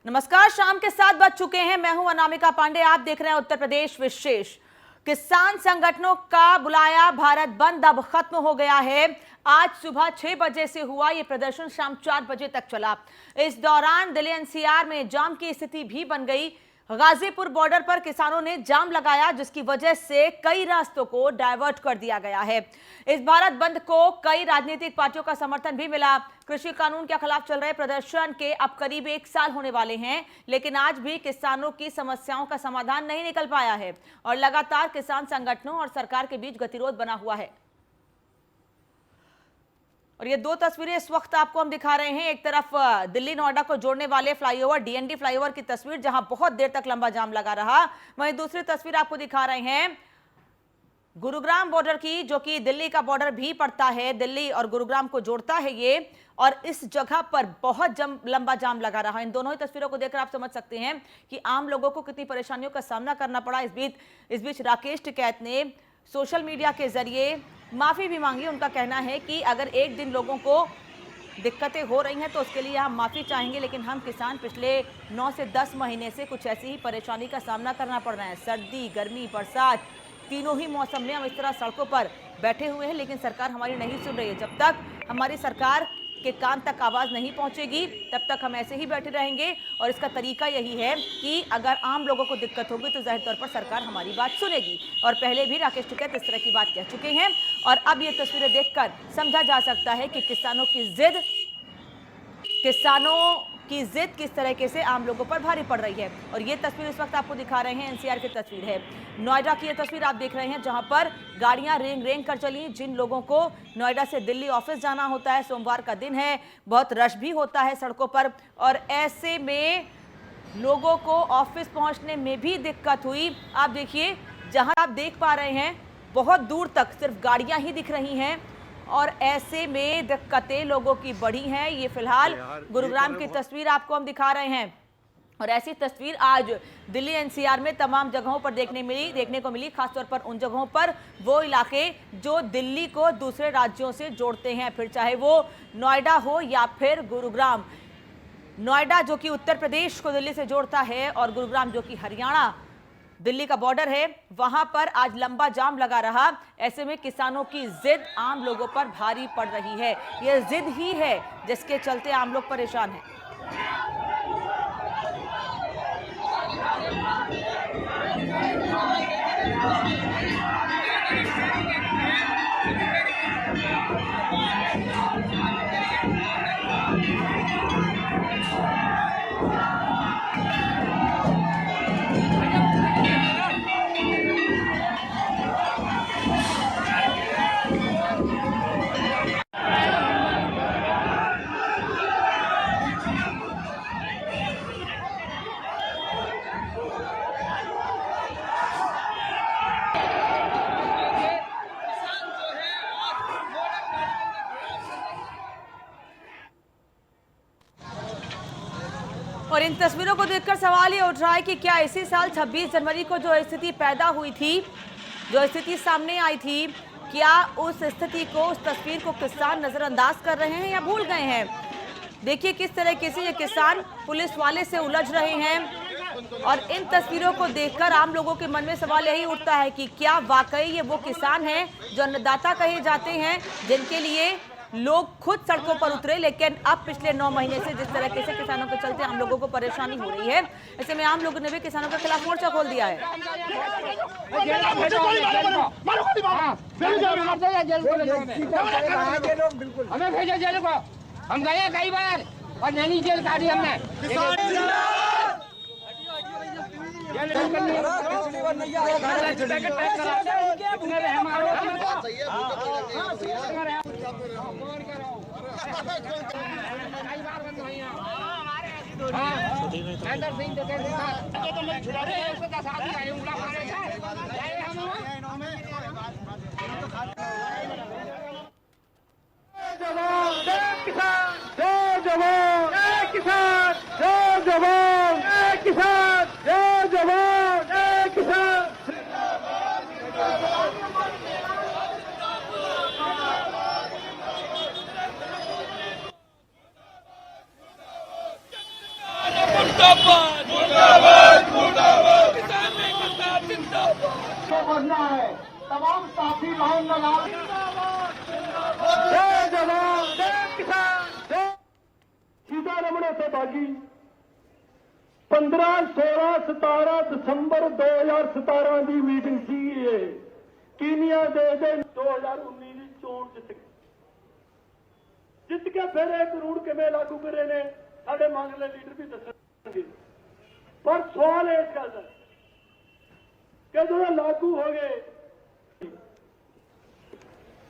नमस्कार, शाम के 7 बज चुके हैं। मैं हूं अनामिका पांडे, आप देख रहे हैं उत्तर प्रदेश विशेष। किसान संगठनों का बुलाया भारत बंद अब खत्म हो गया है। आज सुबह 6 बजे से हुआ ये प्रदर्शन शाम 4 बजे तक चला। इस दौरान दिल्ली एनसीआर में जाम की स्थिति भी बन गई। गाजीपुर बॉर्डर पर किसानों ने जाम लगाया, जिसकी वजह से कई रास्तों को डायवर्ट कर दिया गया है। इस भारत बंद को कई राजनीतिक पार्टियों का समर्थन भी मिला। कृषि कानून के खिलाफ चल रहे प्रदर्शन के अब करीब 1 साल होने वाले हैं, लेकिन आज भी किसानों की समस्याओं का समाधान नहीं निकल पाया है और लगातार किसान संगठनों और सरकार के बीच गतिरोध बना हुआ है। और ये 2 तस्वीरें इस वक्त आपको हम दिखा रहे हैं। एक तरफ दिल्ली नोएडा को जोड़ने वाले फ्लाईओवर डीएनडी फ्लाईओवर की तस्वीर, जहां बहुत देर तक लंबा जाम लगा रहा। वहीं दूसरी तस्वीर आपको दिखा रहे हैं गुरुग्राम बॉर्डर की, जो कि दिल्ली का बॉर्डर भी पड़ता है। दिल्ली और गुरुग्राम को जोड़ता है ये, और इस जगह पर बहुत लंबा जाम लगा रहा। इन दोनों ही तस्वीरों को देखकर आप समझ सकते हैं कि आम लोगों को कितनी परेशानियों का सामना करना पड़ा। इस बीच राकेश टिकैत ने सोशल मीडिया के जरिए माफी भी मांगी। उनका कहना है कि अगर एक दिन लोगों को दिक्कतें हो रही हैं तो उसके लिए हम माफी चाहेंगे, लेकिन हम किसान पिछले 9 से 10 महीने से कुछ ऐसी ही परेशानी का सामना करना पड़ रहा है। सर्दी, गर्मी, बरसात, तीनों ही मौसम में हम इस तरह सड़कों पर बैठे हुए हैं, लेकिन सरकार हमारी नहीं सुन रही है। जब तक हमारी सरकार के कान तक आवाज नहीं पहुंचेगी, तब तक हम ऐसे ही बैठे रहेंगे। और इसका तरीका यही है कि अगर आम लोगों को दिक्कत होगी तो जाहिर तौर पर सरकार हमारी बात सुनेगी। और पहले भी राकेश टिकैत इस तरह की बात कह चुके हैं, और अब ये तस्वीरें देखकर समझा जा सकता है कि किसानों की जिद किस तरीके से आम लोगों पर भारी पड़ रही है। और ये तस्वीर इस वक्त आपको दिखा रहे हैं, एनसीआर की तस्वीर है। नोएडा की ये तस्वीर आप देख रहे हैं, जहां पर गाड़ियां रेंग रेंग कर चली। जिन लोगों को नोएडा से दिल्ली ऑफिस जाना होता है, सोमवार का दिन है, बहुत रश भी होता है सड़कों पर, और ऐसे में लोगों को ऑफिस पहुंचने में भी दिक्कत हुई। आप देखिए, जहां आप देख पा रहे हैं बहुत दूर तक सिर्फ गाड़ियां ही दिख रही हैं, और ऐसे में दिक्कतें लोगों की बढ़ी हैं। ये फिलहाल गुरुग्राम की तस्वीर आपको हम दिखा रहे हैं, और ऐसी तस्वीर आज दिल्ली एनसीआर में तमाम जगहों पर देखने को मिली। खासतौर पर उन जगहों पर, वो इलाके जो दिल्ली को दूसरे राज्यों से जोड़ते हैं, फिर चाहे वो नोएडा हो या फिर गुरुग्राम। नोएडा जो कि उत्तर प्रदेश को दिल्ली से जोड़ता है, और गुरुग्राम जो कि हरियाणा दिल्ली का बॉर्डर है, वहां पर आज लंबा जाम लगा रहा। ऐसे में किसानों की जिद आम लोगों पर भारी पड़ रही है। यह जिद ही है जिसके चलते आम लोग परेशान हैं। और इन तस्वीरों को देखकर सवाल ये उठ रहा है कि क्या इसी साल 26 जनवरी को जो स्थिति पैदा हुई थी, जो स्थिति सामने आई थी, क्या उस स्थिति को, उस तस्वीर को किसान नजरअंदाज कर रहे हैं या भूल गए हैं? देखिए किस तरीके से ये किसान पुलिस वाले से उलझ रहे हैं। और इन तस्वीरों को देखकर आम लोगों के मन में सवाल यही उठता है कि क्या वाकई ये वो किसान हैं जो अन्नदाता कहे जाते हैं, जिनके लिए लोग खुद सड़कों पर उतरे। लेकिन अब पिछले 9 महीने से जिस तरीके से किसानों के चलते आम लोगों को परेशानी हो रही है, ऐसे में आम लोगों ने भी किसानों के खिलाफ मोर्चा खोल दिया है। हमें भेजो जेल को, हम गए कई बार और नैनी जेल काटी हमने। बढ़ना है। तमाम साथी लाइन लगा जय जवान जय किसान जय सीतारमण से बागी 15, 16, 17 दसंबर 2017 की मीटिंग सी कीनिया दे 2019 की चोण जित के फिर एक रूल किमें लागू करे ने साडे मंगले लीडर भी दसणगे पर सवाल है इस गल का कि जो लागू हो गए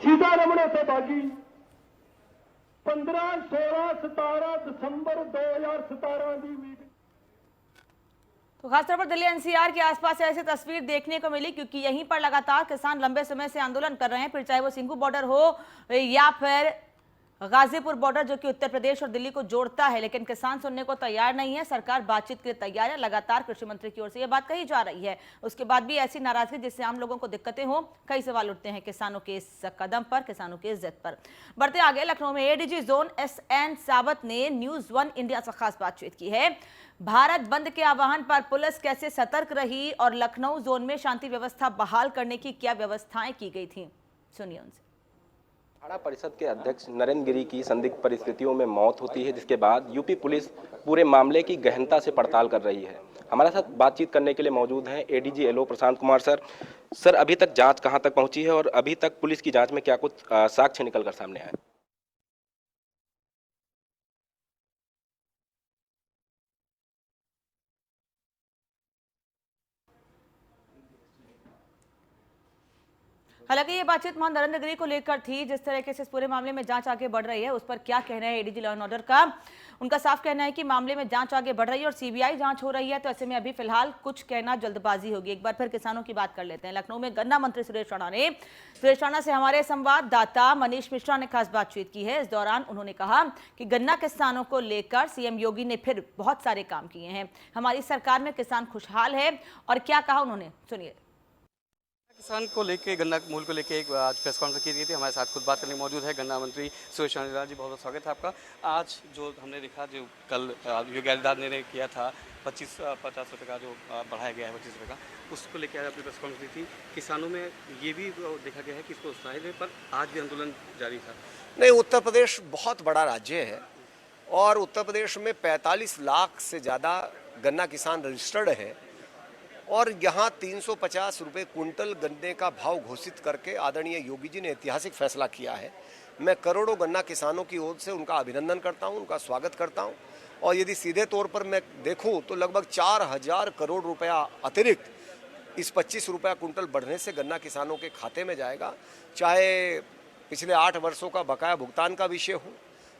सीतारमण से बागी 15, 16, 17 दसंबर 2017 की मीटिंग। तो खासतौर पर दिल्ली एनसीआर के आसपास ऐसी तस्वीर देखने को मिली क्योंकि यहीं पर लगातार किसान लंबे समय से आंदोलन कर रहे हैं, फिर चाहे वो सिंघू बॉर्डर हो या फिर गाजीपुर बॉर्डर जो कि उत्तर प्रदेश और दिल्ली को जोड़ता है, लेकिन किसान सुनने को तैयार नहीं है। सरकार बातचीत के लिए तैयार है। लगातार कृषि मंत्री की ओर से यह बात कही जा रही है, उसके बाद भी ऐसी नाराजगी जिससे आम लोगों को दिक्कतें हो। कई सवाल उठते हैं किसानों के इस कदम पर, किसानों की इज्जत पर। बढ़ते आगे, लखनऊ में एडीजी जोन SN सावत ने न्यूज 1 इंडिया से खास बातचीत की है। भारत बंद के आह्वान पर पुलिस कैसे सतर्क रही और लखनऊ जोन में शांति व्यवस्था बहाल करने की क्या व्यवस्थाएं की गई थी, सुनिए उनसे। अखाड़ा परिषद के अध्यक्ष नरेंद्र गिरी की संदिग्ध परिस्थितियों में मौत होती है, जिसके बाद यूपी पुलिस पूरे मामले की गहनता से पड़ताल कर रही है। हमारे साथ बातचीत करने के लिए मौजूद हैं ADG LO Prashant Kumar sir. Sir, अभी तक जांच कहां तक पहुंची है और अभी तक पुलिस की जांच में क्या कुछ साक्ष्य निकलकर सामने आए? हालांकि ये बातचीत महान नरेंद्र गिरी को लेकर थी। जिस तरीके से इस पूरे मामले में जांच आगे बढ़ रही है उस पर क्या कहना है एडीजी लॉ एंड ऑर्डर का? उनका साफ कहना है कि मामले में जांच आगे बढ़ रही है और सीबीआई जांच हो रही है, तो ऐसे में अभी फिलहाल कुछ कहना जल्दबाजी होगी। एक बार फिर किसानों की बात कर लेते हैं। लखनऊ में गन्ना मंत्री सुरेश राणा से हमारे संवाददाता मनीष मिश्रा ने खास बातचीत की है। इस दौरान उन्होंने कहा कि गन्ना किसानों को लेकर सीएम योगी ने फिर बहुत सारे काम किए हैं, हमारी सरकार में किसान खुशहाल है। और क्या कहा उन्होंने, सुनिए। किसान को लेके, गन्ना मूल को लेके एक आज प्रेस कॉन्फ्रेंस की गई थी। हमारे साथ खुद बात करने मौजूद है गन्ना मंत्री सुरेश राणा जी। बहुत बहुत स्वागत है आपका। आज जो हमने देखा, जो कल योगी आदित्यनाथ ने किया था 50 रुपये का जो बढ़ाया गया है 25 रुपये का, उसको लेकर आज अपनी प्रेस कॉन्फ्रेंस थी। किसानों में ये भी देखा गया है कि इसको उत्साहित है, पर आज भी आंदोलन जारी था। नहीं, उत्तर प्रदेश बहुत बड़ा राज्य है और उत्तर प्रदेश में 45 लाख से ज़्यादा गन्ना किसान रजिस्टर्ड है और यहाँ 350 रुपये कुंटल गन्ने का भाव घोषित करके आदरणीय योगी जी ने ऐतिहासिक फैसला किया है। मैं करोड़ों गन्ना किसानों की ओर से उनका अभिनंदन करता हूँ, उनका स्वागत करता हूँ। और यदि सीधे तौर पर मैं देखूँ तो लगभग 4000 करोड़ रुपया अतिरिक्त इस 25 रुपया कुंटल बढ़ने से गन्ना किसानों के खाते में जाएगा। चाहे पिछले 8 वर्षों का बकाया भुगतान का विषय हो,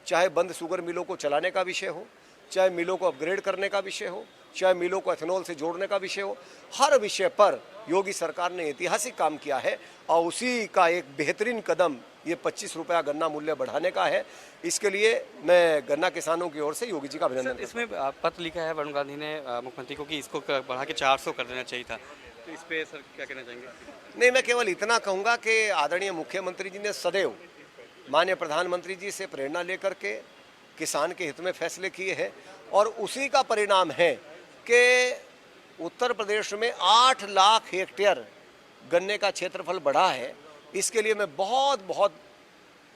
चाहे बंद शुगर मिलों को चलाने का विषय हो, चाहे मिलों को अपग्रेड करने का विषय हो, चाहे मिलों को एथेनॉल से जोड़ने का विषय हो, हर विषय पर योगी सरकार ने ऐतिहासिक काम किया है और उसी का एक बेहतरीन कदम ये 25 रुपया गन्ना मूल्य बढ़ाने का है। इसके लिए मैं गन्ना किसानों की ओर से योगी जी का अभिनंदन। इसमें पत्र लिखा है वरुण गांधी ने मुख्यमंत्री को कि इसको बढ़ा के 400 कर देना चाहिए था, तो इस पर सर क्या कहना चाहेंगे? नहीं, मैं केवल इतना कहूँगा कि आदरणीय मुख्यमंत्री जी ने सदैव माननीय प्रधानमंत्री जी से प्रेरणा लेकर के किसान के हित में फैसले किए हैं और उसी का परिणाम है कि उत्तर प्रदेश में 8 लाख हेक्टेयर गन्ने का क्षेत्रफल बढ़ा है। इसके लिए मैं बहुत बहुत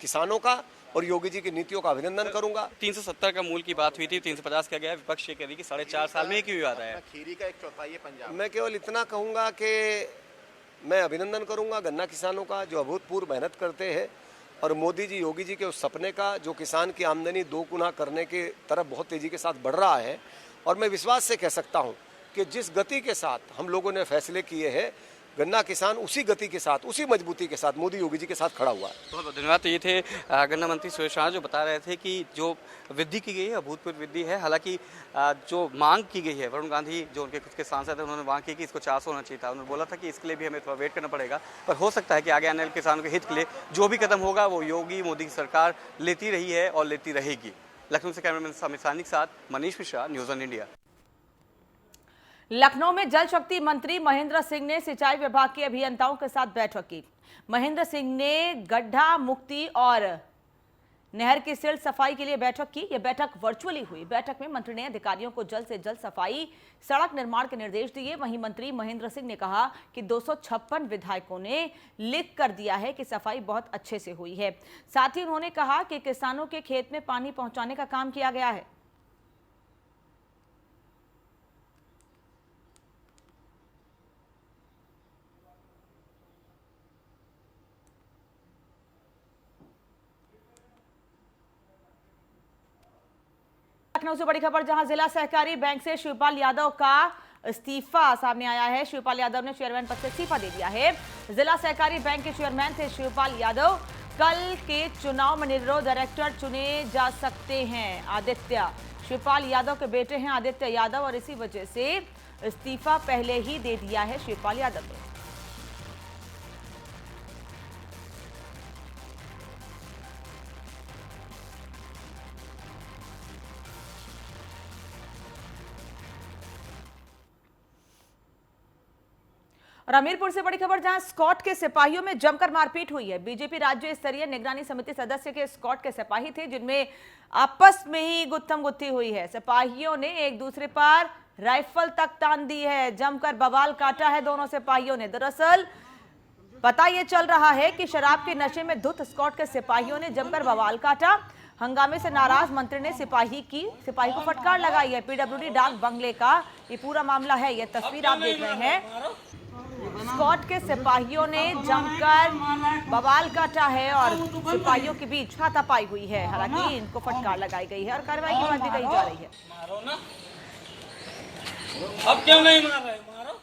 किसानों का और योगी जी की नीतियों का अभिनंदन करूंगा। 370 का मूल की बात हुई थी, 350 किया गया। विपक्ष ये कह रही कि 4.5 साल में एक ही विवाद आया। खीरी का 1/4 है पंजाब। मैं केवल इतना कहूँगा कि मैं अभिनंदन करूँगा गन्ना किसानों का जो अभूतपूर्व मेहनत करते हैं और मोदी जी योगी जी के उस सपने का जो किसान की आमदनी 2 गुना करने की तरफ बहुत तेज़ी के साथ बढ़ रहा है। और मैं विश्वास से कह सकता हूं कि जिस गति के साथ हम लोगों ने फैसले किए हैं, गन्ना किसान उसी गति के साथ, उसी मजबूती के साथ मोदी योगी जी के साथ खड़ा हुआ है। बहुत बहुत धन्यवाद। तो ये थे गन्ना मंत्री सुरेश राणा जो बता रहे थे कि जो वृद्धि की गई है अभूतपूर्व वृद्धि है। हालांकि जो मांग की गई है, वरुण गांधी जो उनके खुद के सांसद हैं, उन्होंने मांग की कि इसको 400 होना चाहिए था। उन्होंने बोला था कि इसके लिए भी हमें थोड़ा वेट करना पड़ेगा, पर हो सकता है कि आगे आने वाले किसानों के हित के लिए जो भी कदम होगा वो योगी मोदी की सरकार लेती रही है और लेती रहेगी। लखनऊ से कैमरामैन समीर सानी के साथ मनीष मिश्रा, न्यूज़ 1 इंडिया। लखनऊ में जल शक्ति मंत्री महेंद्र सिंह ने सिंचाई विभाग के अभियंताओं के साथ बैठक की। महेंद्र सिंह ने गड्ढा मुक्ति और नहर की सिल्ट सफाई के लिए बैठक की। यह बैठक वर्चुअली हुई। बैठक में मंत्री ने अधिकारियों को जल्द से जल्द सफाई, सड़क निर्माण के निर्देश दिए। वहीं मंत्री महेंद्र सिंह ने कहा कि 256 विधायकों ने लिख कर दिया है कि सफाई बहुत अच्छे से हुई है। साथ ही उन्होंने कहा कि किसानों के खेत में पानी पहुंचाने का काम किया गया है। लखनऊ से बड़ी खबर, जहां जिला सहकारी बैंक से शिवपाल यादव का इस्तीफा सामने आया है। शिवपाल यादव ने चेयरमैन पद से इस्तीफा दे दिया है। जिला सहकारी बैंक के चेयरमैन थे शिवपाल यादव। कल के चुनाव में निर्विरोध डायरेक्टर चुने जा सकते हैं आदित्य। शिवपाल यादव के बेटे हैं आदित्य यादव और इसी वजह से इस्तीफा पहले ही दे दिया है शिवपाल यादव ने। और हमीरपुर से बड़ी खबर, जहां स्कॉट के सिपाहियों में जमकर मारपीट हुई है। बीजेपी राज्य स्तरीय निगरानी समिति सदस्य के स्कॉट के सिपाही थे, जिनमें आपस में ही गुत्थम गुत्थी हुई है। सिपाहियों ने एक दूसरे पर राइफल तक तान दी है। जमकर बवाल काटा है दोनों सिपाहियों ने। दरअसल पता यह चल रहा है कि शराब के नशे में धुत स्कॉट के सिपाहियों ने जमकर बवाल काटा। हंगामे से नाराज मंत्री ने सिपाही को फटकार लगाई है। पीडब्ल्यूडी डाक बंगले का ये पूरा मामला है। यह तस्वीर आप देख रहे हैं। स्कॉट के सिपाहियों ने जमकर बवाल काटा है और सिपाहियों के बीच हाथापाई हुई है। हालांकि इनको फटकार लगाई गई है और कार्रवाई की बात भी कही जा रही है। मारो ना, अब क्यों नहीं मार रहे? मारो।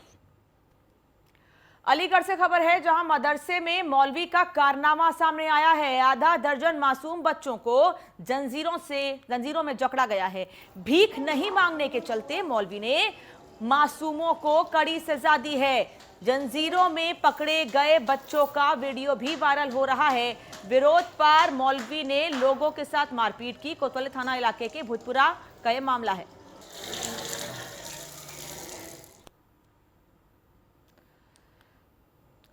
अलीगढ़ से खबर है, जहां मदरसे में मौलवी का कारनामा सामने आया है। आधा दर्जन मासूम बच्चों को जंजीरों में जकड़ा गया है। भीख नहीं मांगने के चलते मौलवी ने मासूमों को कड़ी सजा दी है। जंजीरों में पकड़े गए बच्चों का वीडियो भी वायरल हो रहा है। विरोध पर मौलवी ने लोगों के साथ मारपीट की। कोतवाली थाना इलाके के भूतपुरा का यह मामला है।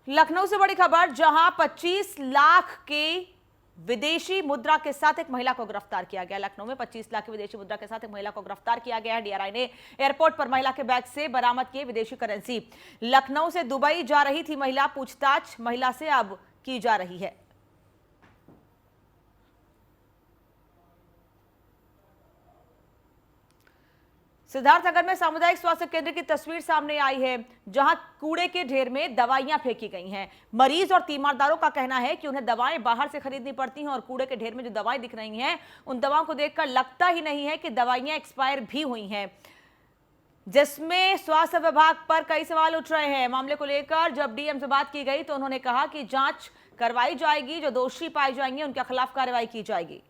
लखनऊ से बड़ी खबर, जहां 25 लाख के विदेशी मुद्रा के साथ एक महिला को गिरफ्तार किया गया। लखनऊ में 25 लाख की विदेशी मुद्रा के साथ एक महिला को गिरफ्तार किया गया है। डीआरआई ने एयरपोर्ट पर महिला के बैग से बरामद किए विदेशी करेंसी। लखनऊ से दुबई जा रही थी महिला। पूछताछ महिला से अब की जा रही है। सिद्धार्थनगर में सामुदायिक स्वास्थ्य केंद्र की तस्वीर सामने आई है, जहां कूड़े के ढेर में दवाइयां फेंकी गई हैं। मरीज और तीमारदारों का कहना है कि उन्हें दवाएं बाहर से खरीदनी पड़ती हैं और कूड़े के ढेर में जो दवाएं दिख रही हैं, उन दवाओं को देखकर लगता ही नहीं है कि दवाइयां एक्सपायर भी हुई हैं, जिसमें स्वास्थ्य विभाग पर कई सवाल उठ रहे हैं। मामले को लेकर जब डीएम से बात की गई तो उन्होंने कहा कि जांच करवाई जाएगी, जो दोषी पाए जाएंगे उनके खिलाफ कार्रवाई की जाएगी।